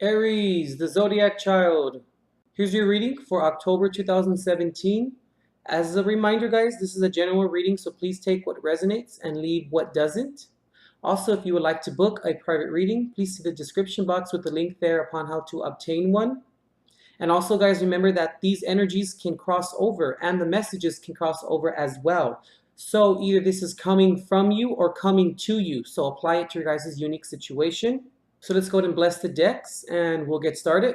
Aries, the zodiac child. Here's your reading for October 2017. As a reminder, guys, this is a general reading, so please take what resonates and leave what doesn't. Also, if you would like to book a private reading, please see the description box with the link there upon how to obtain one. And also, guys, remember that these energies can cross over and the messages can cross over as well. So either this is coming from you or coming to you. So apply it to your guys' unique situation. So let's go ahead and bless the decks and we'll get started.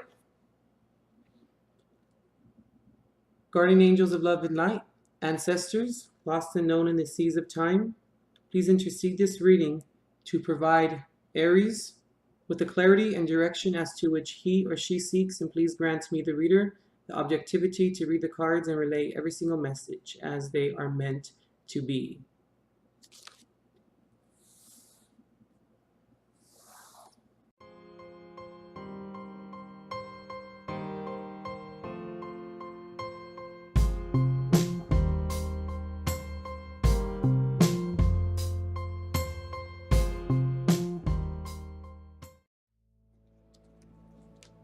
Guardian angels of love and light, ancestors, lost and known in the seas of time, please intercede this reading to provide Aries with the clarity and direction as to which he or she seeks, and please grant me, the reader, the objectivity to read the cards and relay every single message as they are meant to be.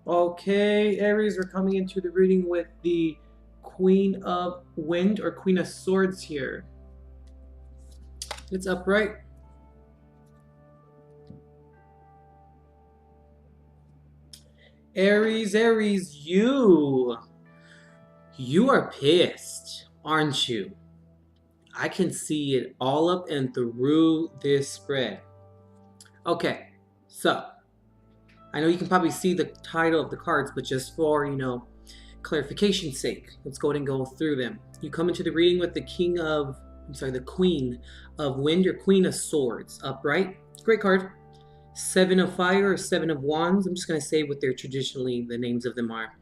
Okay, Aries, we're coming into the reading with the Queen of Wind or Queen of Swords here. It's upright. Aries, you are pissed, aren't you? I can see it all up and through this spread. Okay, so I know you can probably see the title of the cards, but just for, clarification's sake, let's go ahead and go through them. You come into the reading with the the Queen of Wind or Queen of Swords, upright. Great card. Seven of Fire or Seven of Wands. I'm just going to say what they're traditionally, the names of them are.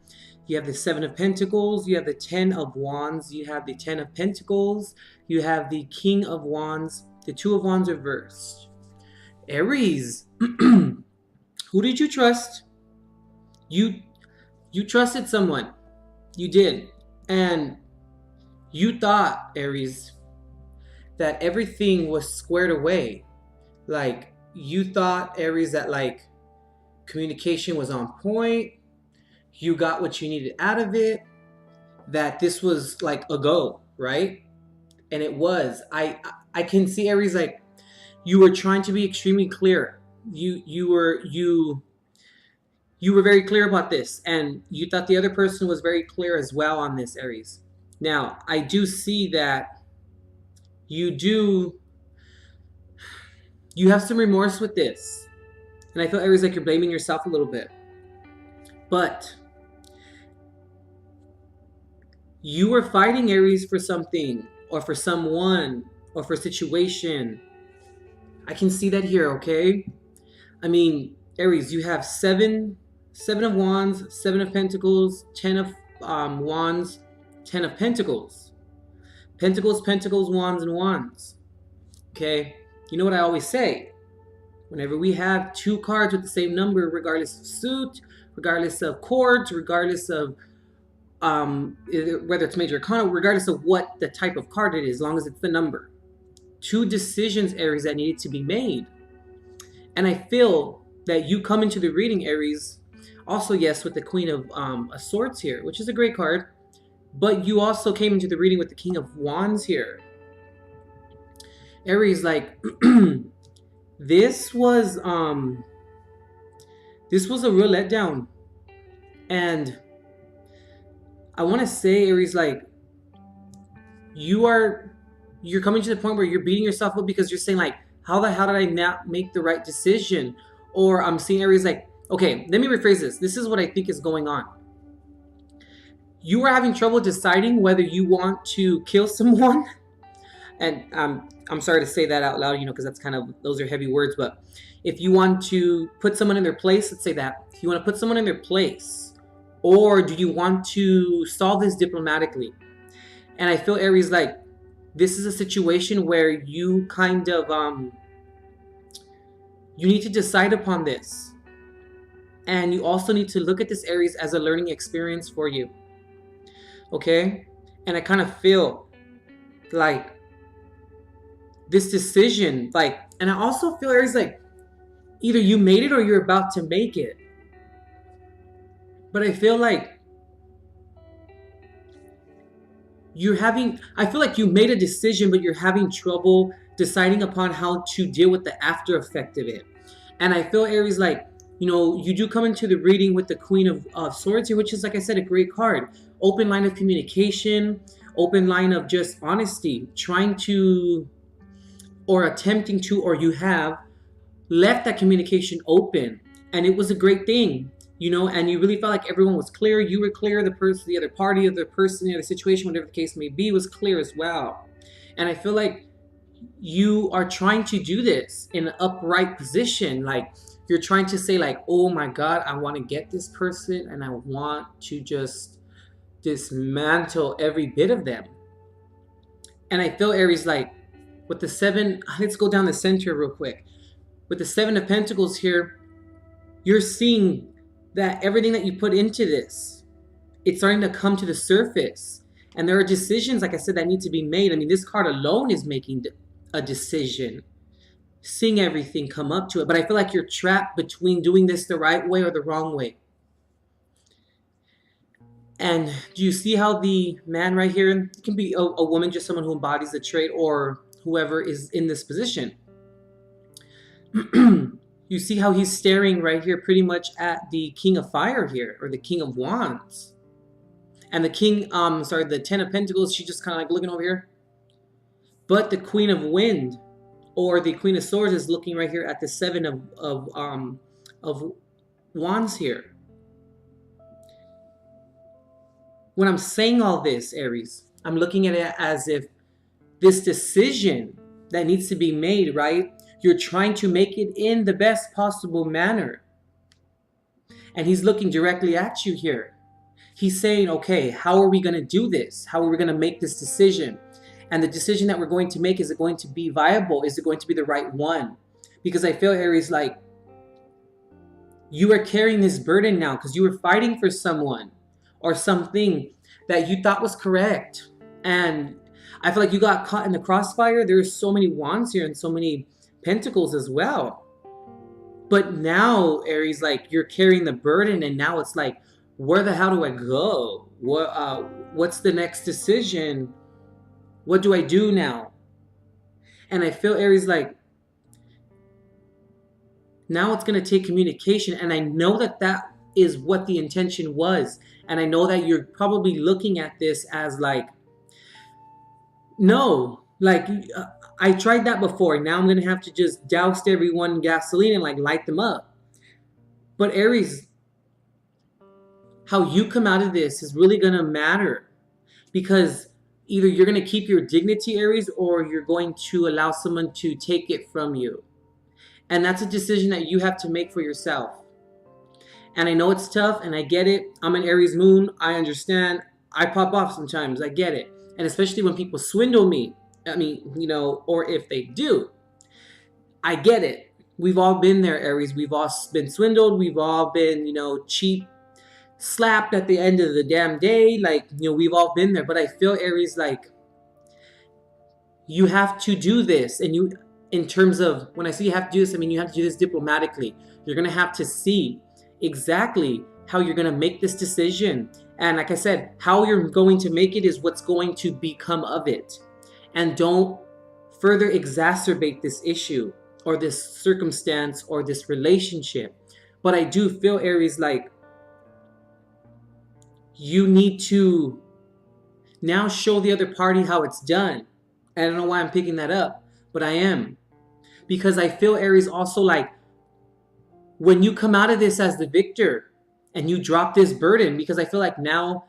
You have the Seven of Pentacles, you have the Ten of Wands, you have the Ten of Pentacles, you have the King of Wands, the Two of Wands reversed. Aries, who did you trust? You trusted someone. You did. And you thought, Aries, that everything was squared away. Like, you thought, Aries, that communication was on point. You got what you needed out of it. That this was like a go, right? And it was. I can see, Aries, you were trying to be extremely clear. You were very clear about this, and you thought the other person was very clear as well on this, Aries. Now, I do see that you have some remorse with this, and I feel, Aries, like you're blaming yourself a little bit, but you were fighting, Aries, for something or for someone or for a situation. I can see that here, okay? I mean, Aries, you have seven of Wands, Seven of Pentacles, Ten of Wands, Ten of Pentacles. Pentacles, Wands, and Wands. Okay? You know what I always say? Whenever we have two cards with the same number, regardless of suit, regardless of chords, regardless of whether it's major arcana, regardless of what the type of card it is, as long as it's the number. Two decisions, Aries, that needed to be made. And I feel that you come into the reading, Aries, also, yes, with the Queen of Swords here, which is a great card, but you also came into the reading with the King of Wands here. Aries, this was a real letdown. And I want to say, Aries, you're coming to the point where you're beating yourself up because you're saying, how the hell did I not make the right decision? Or I'm seeing, Aries, okay, let me rephrase this. This is what I think is going on. You are having trouble deciding whether you want to kill someone. And I'm sorry to say that out loud, because that's those are heavy words. But if you want to put someone in their place, let's say that. If you want to put someone in their place, or do you want to solve this diplomatically? And I feel, Aries, this is a situation where you you need to decide upon this. And you also need to look at this, Aries, as a learning experience for you. Okay? And I kind of feel this decision, and I also feel, Aries, either you made it or you're about to make it. But I feel like I feel like you made a decision, but you're having trouble deciding upon how to deal with the after effect of it. And I feel Aries like, you do come into the reading with the Queen of Swords here, which is, like I said, a great card. Open line of communication, open line of just honesty, trying to, or attempting to, or you have left that communication open. And it was a great thing, and you really felt like everyone was clear. You were clear, the person, the other party, the other person, the other situation, whatever the case may be, was clear as well. And I feel like you are trying to do this in an upright position. Like, you're trying to say like, oh my God, I want to get this person and I want to just dismantle every bit of them. And I feel Aries like, with the seven, let's go down the center real quick. With the Seven of Pentacles here, you're seeing that everything that you put into this, it's starting to come to the surface. And there are decisions, like I said, that need to be made. I mean, this card alone is making a decision, seeing everything come up to it. But I feel like you're trapped between doing this the right way or the wrong way. And do you see how the man right here, it can be a woman, just someone who embodies the trait, or whoever is in this position. You see how he's staring right here pretty much at the King of Fire here, or the King of Wands. And the the Ten of Pentacles, she's just kind of like looking over here. But the Queen of Wind, or the Queen of Swords, is looking right here at the Seven of Wands here. When I'm saying all this, Aries, I'm looking at it as if this decision that needs to be made, right? You're trying to make it in the best possible manner. And he's looking directly at you here. He's saying, okay, how are we going to do this? How are we going to make this decision? And the decision that we're going to make, is it going to be viable? Is it going to be the right one? Because I feel, Aries, like you are carrying this burden now because you were fighting for someone or something that you thought was correct. And I feel like you got caught in the crossfire. There's so many wands here and so many pentacles as well. But now, Aries, like you're carrying the burden, and now it's like, where the hell do I go? What's the next decision? What do I do now? And I feel, Aries, like now it's going to take communication. And I know that that is what the intention was. And I know that you're probably looking at this as like, no, like I tried that before. Now I'm going to have to just douse everyone in gasoline and like light them up. But Aries, how you come out of this is really going to matter, because either you're going to keep your dignity, Aries, or you're going to allow someone to take it from you. And that's a decision that you have to make for yourself. And I know it's tough, and I get it. I'm an Aries moon. I understand. I pop off sometimes. I get it. And especially when people swindle me. I mean, or if they do. I get it. We've all been there, Aries. We've all been swindled. We've all been, cheap, slapped at the end of the damn day. Like, we've all been there. But I feel, Aries, like you have to do this. And you, in terms of, when I say you have to do this, I mean you have to do this diplomatically. You're going to have to see exactly how you're going to make this decision. And like I said, how you're going to make it is what's going to become of it. And don't further exacerbate this issue or this circumstance or this relationship. But I do feel, Aries, like you need to now show the other party how it's done. I don't know why I'm picking that up, but I am. Because I feel, Aries, also like when you come out of this as the victor and you drop this burden, because I feel like now,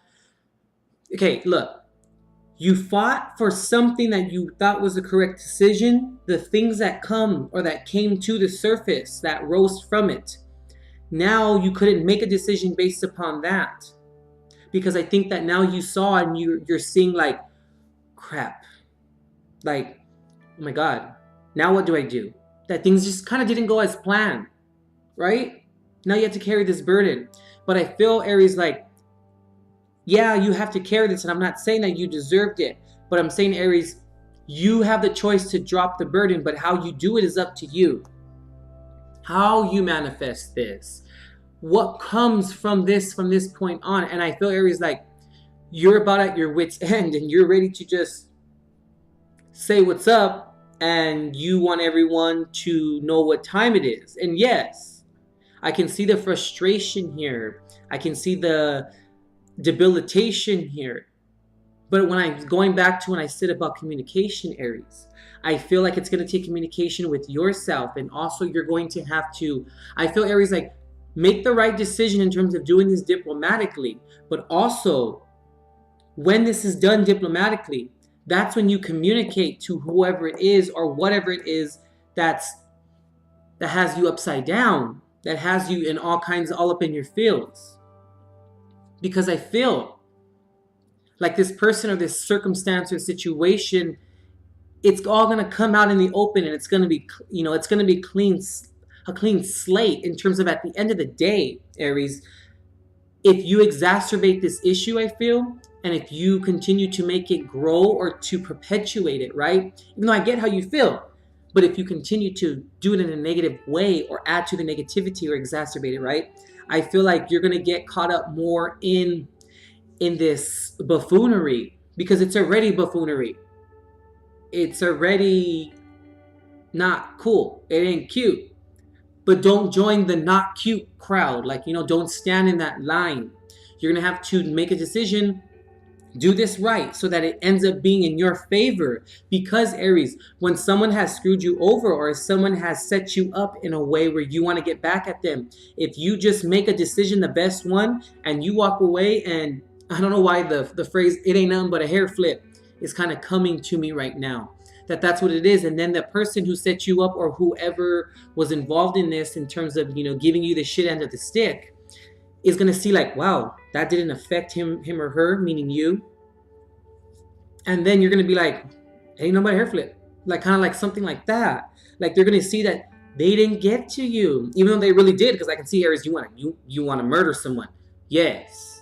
okay, look, you fought for something that you thought was the correct decision. The things that come or that came to the surface, that rose from it, now you couldn't make a decision based upon that. Because I think that now you saw and you're seeing like, crap, like, oh my God, now what do I do? That things just kind of didn't go as planned, right? Now you have to carry this burden. But I feel, Aries, like, yeah, you have to carry this. And I'm not saying that you deserved it. But I'm saying, Aries, you have the choice to drop the burden. But how you do it is up to you. How you manifest this. what comes from this point on. And I feel Aries like you're about at your wit's end and you're ready to just say what's up, and you want everyone to know what time it is. And yes, I can see the frustration here. I can see the debilitation here. But when I'm going back to when I said about communication, Aries, I feel like it's going to take communication with yourself. And also you're going to have to, I feel Aries like, make the right decision in terms of doing this diplomatically. But also, when this is done diplomatically, that's when you communicate to whoever it is or whatever it is that has you upside down, that has you in all kinds, all up in your feels. Because I feel like this person or this circumstance or situation, it's all going to come out in the open, and it's going to be, it's going to be a clean slate in terms of at the end of the day, Aries, if you exacerbate this issue, I feel, and if you continue to make it grow or to perpetuate it, right? Even though I get how you feel, but if you continue to do it in a negative way or add to the negativity or exacerbate it, right? I feel like you're going to get caught up more in this buffoonery, because it's already buffoonery. It's already not cool. It ain't cute. But don't join the not cute crowd. Like, don't stand in that line. You're going to have to make a decision, do this right, so that it ends up being in your favor. Because, Aries, when someone has screwed you over or someone has set you up in a way where you want to get back at them, if you just make a decision, the best one, and you walk away, and I don't know why the phrase, it ain't nothing but a hair flip, is kind of coming to me right now. That's what it is. And then the person who set you up or whoever was involved in this in terms of, giving you the shit end of the stick is going to see like, wow, that didn't affect him or her, meaning you. And then you're going to be like, ain't nobody hair flip. Like kind of like something like that. Like they're going to see that they didn't get to you, even though they really did. Because I can see, Aries, you want to murder someone. Yes.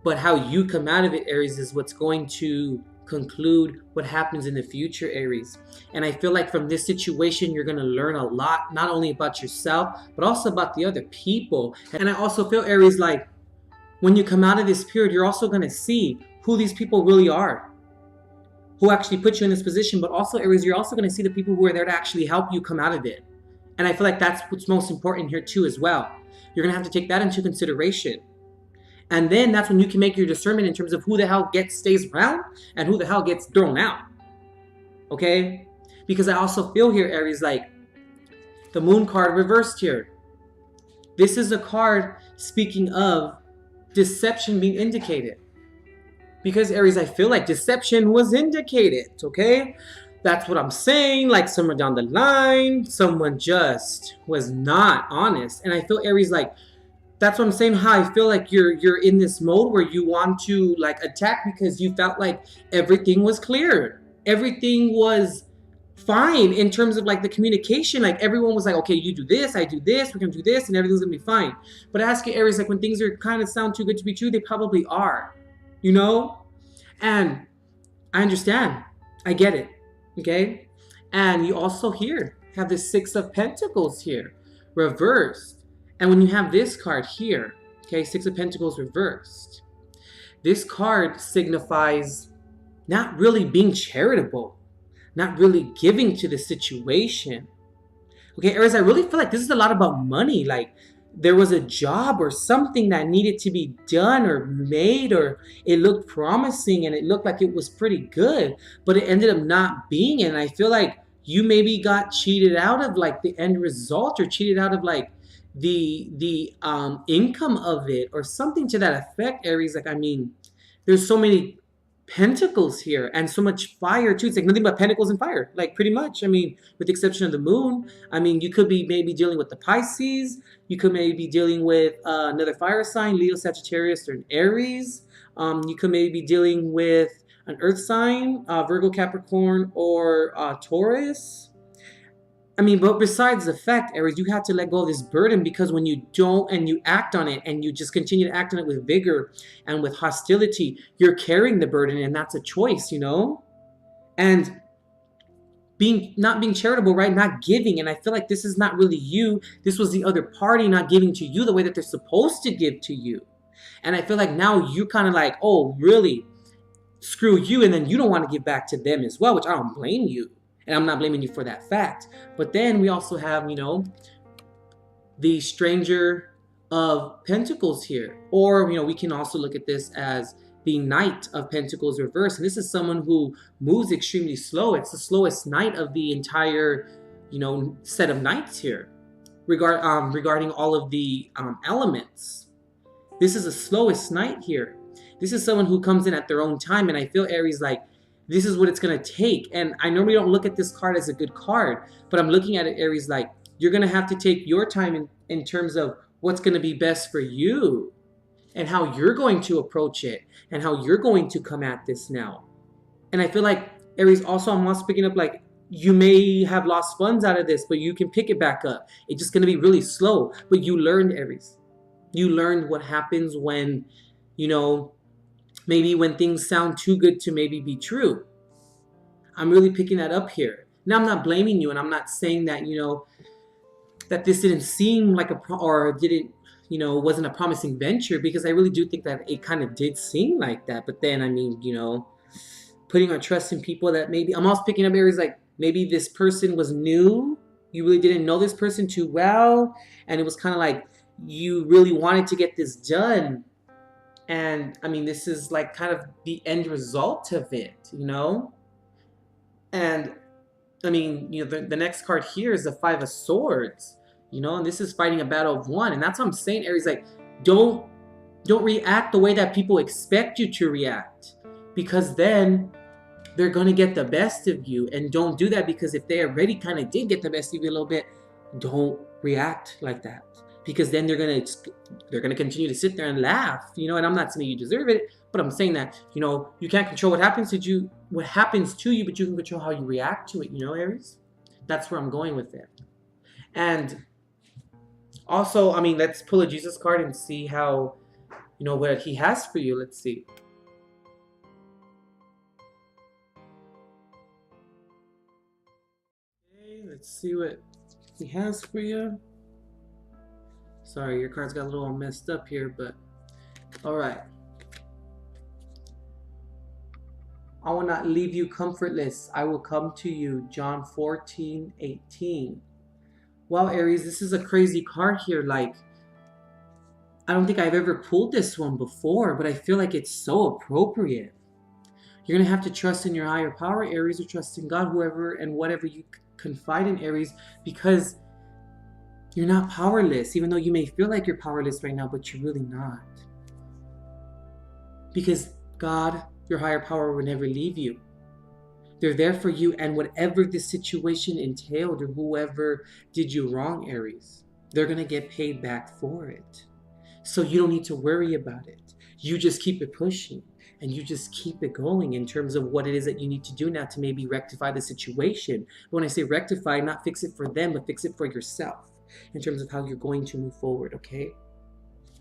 But how you come out of it, Aries, is what's going to conclude what happens in the future, Aries. And I feel like from this situation, you're going to learn a lot, not only about yourself, but also about the other people. And I also feel, Aries, like when you come out of this period, you're also going to see who these people really are, who actually put you in this position. But also, Aries, you're also going to see the people who are there to actually help you come out of it. And I feel like that's what's most important here too as well. You're going to have to take that into consideration. And then that's when you can make your discernment in terms of who the hell stays around and who the hell gets thrown out. Okay? Because I also feel here, Aries, like the Moon card reversed here. This is a card speaking of deception being indicated. Because, Aries, I feel like deception was indicated. Okay? That's what I'm saying. Like somewhere down the line, someone just was not honest. And I feel, Aries, like that's what I'm saying, how I feel like you're in this mode where you want to like attack because you felt like everything was clear. Everything was fine in terms of like the communication. Like everyone was like, okay, you do this, I do this, we're going to do this, and everything's going to be fine. But I ask you, Aries, like when things are kind of sound too good to be true, they probably are, And I understand. I get it. Okay? And you also here have the Six of Pentacles here, reversed. And when you have this card here, okay, Six of Pentacles reversed, this card signifies not really being charitable, not really giving to the situation. Okay, Aries, I really feel like this is a lot about money. Like there was a job or something that needed to be done or made, or it looked promising and it looked like it was pretty good, but it ended up not being. And I feel like you maybe got cheated out of like the end result, or cheated out of like the income of it, or something to that effect, Aries. Like, I mean, there's so many pentacles here and so much fire too. It's like nothing but pentacles and fire, like pretty much. I mean, with the exception of the Moon. I mean, you could be maybe dealing with the Pisces. You could maybe be dealing with another fire sign, Leo, Sagittarius, or an Aries. You could maybe be dealing with an Earth sign, Virgo, Capricorn, or Taurus. I mean, but besides the fact, Aries, you have to let go of this burden, because when you don't and you act on it and you just continue to act on it with vigor and with hostility, you're carrying the burden, and that's a choice, And not being charitable, right? Not giving. And I feel like this is not really you. This was the other party not giving to you the way that they're supposed to give to you. And I feel like now you're kind of like, oh, really? Screw you. And then you don't want to give back to them as well, which I don't blame you. And I'm not blaming you for that fact. But then we also have, the stranger of pentacles here. Or, we can also look at this as the Knight of Pentacles reversed. And this is someone who moves extremely slow. It's the slowest knight of the entire, set of knights here. Regarding all of the elements. This is the slowest knight here. This is someone who comes in at their own time. And I feel Aries like, this is what it's going to take. And I normally don't look at this card as a good card. But I'm looking at it, Aries, like, you're going to have to take your time in terms of what's going to be best for you. And how you're going to approach it. And how you're going to come at this now. And I feel like, Aries, also I'm also picking up like, you may have lost funds out of this, but you can pick it back up. It's just going to be really slow. But you learned, Aries. You learned what happens when, maybe when things sound too good to maybe be true. I'm really picking that up here. Now, I'm not blaming you, and I'm not saying that, that this didn't seem like wasn't a promising venture, because I really do think that it kind of did seem like that. But then, putting our trust in people that maybe, I'm also picking up Aries like, maybe this person was new. You really didn't know this person too well. And it was kind of like you really wanted to get this done. And this is like kind of the end result of it, And the next card here is the Five of Swords, and this is fighting a battle of one. And that's what I'm saying, Aries, like, don't react the way that people expect you to react, because then they're going to get the best of you. And don't do that, because if they already kind of did get the best of you a little bit, don't react like that, because then they're going to continue to sit there and laugh, and I'm not saying you deserve it, but I'm saying that, you can't control what happens to you, but you can control how you react to it, Aries. That's where I'm going with it. And also, let's pull a Jesus card and see how, what he has for you. Let's see. Okay, let's see what he has for you. Sorry, your cards got a little messed up here, but all right. I will not leave you comfortless. I will come to you. John 14:18. Well, Aries, this is a crazy card here. Like, I don't think I've ever pulled this one before, but I feel like it's so appropriate. You're going to have to trust in your higher power, Aries, or trust in God, whoever and whatever you confide in, Aries, because you're not powerless, even though you may feel like you're powerless right now, but you're really not. Because God, your higher power, will never leave you. They're there for you, and whatever the situation entailed or whoever did you wrong, Aries, they're going to get paid back for it. So you don't need to worry about it. You just keep it pushing, and you just keep it going in terms of what it is that you need to do now to maybe rectify the situation. But when I say rectify, not fix it for them, but fix it for yourself in terms of how you're going to move forward, okay?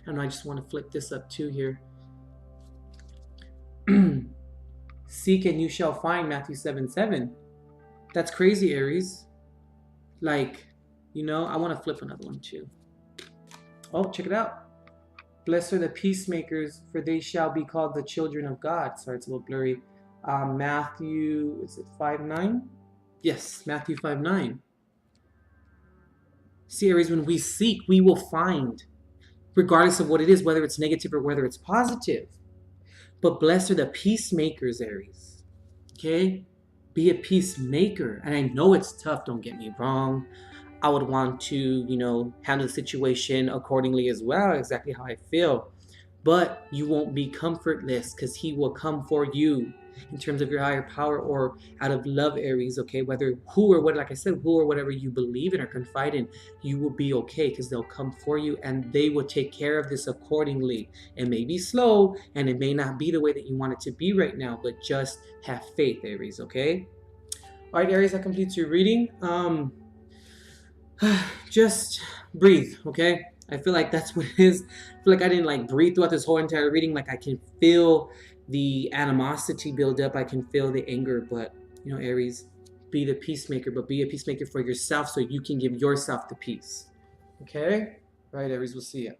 And I just want to flip this up too here. Seek and you shall find, Matthew 7:7. That's crazy, Aries. Like, I want to flip another one too. Oh, check it out. Blessed are the peacemakers, for they shall be called the children of God. Sorry, it's a little blurry. Matthew, is it 5:9? Yes, Matthew 5:9. See, Aries, when we seek, we will find, regardless of what it is, whether it's negative or whether it's positive. But blessed are the peacemakers, Aries. Okay? Be a peacemaker. And I know it's tough, don't get me wrong. I would want to, handle the situation accordingly as well, exactly how I feel. But you won't be comfortless, because he will come for you in terms of your higher power or out of love, Aries, okay? Whether who or what, like I said, who or whatever you believe in or confide in, you will be okay, because they'll come for you and they will take care of this accordingly. It may be slow and it may not be the way that you want it to be right now, but just have faith, Aries, okay? All right, Aries, that completes your reading. Just breathe, okay? I feel like that's what it is. I feel like I didn't breathe throughout this whole entire reading. Like, I can feel the animosity build up. I can feel the anger, but Aries, be the peacemaker, but be a peacemaker for yourself so you can give yourself the peace. Okay? All right, Aries, we'll see you.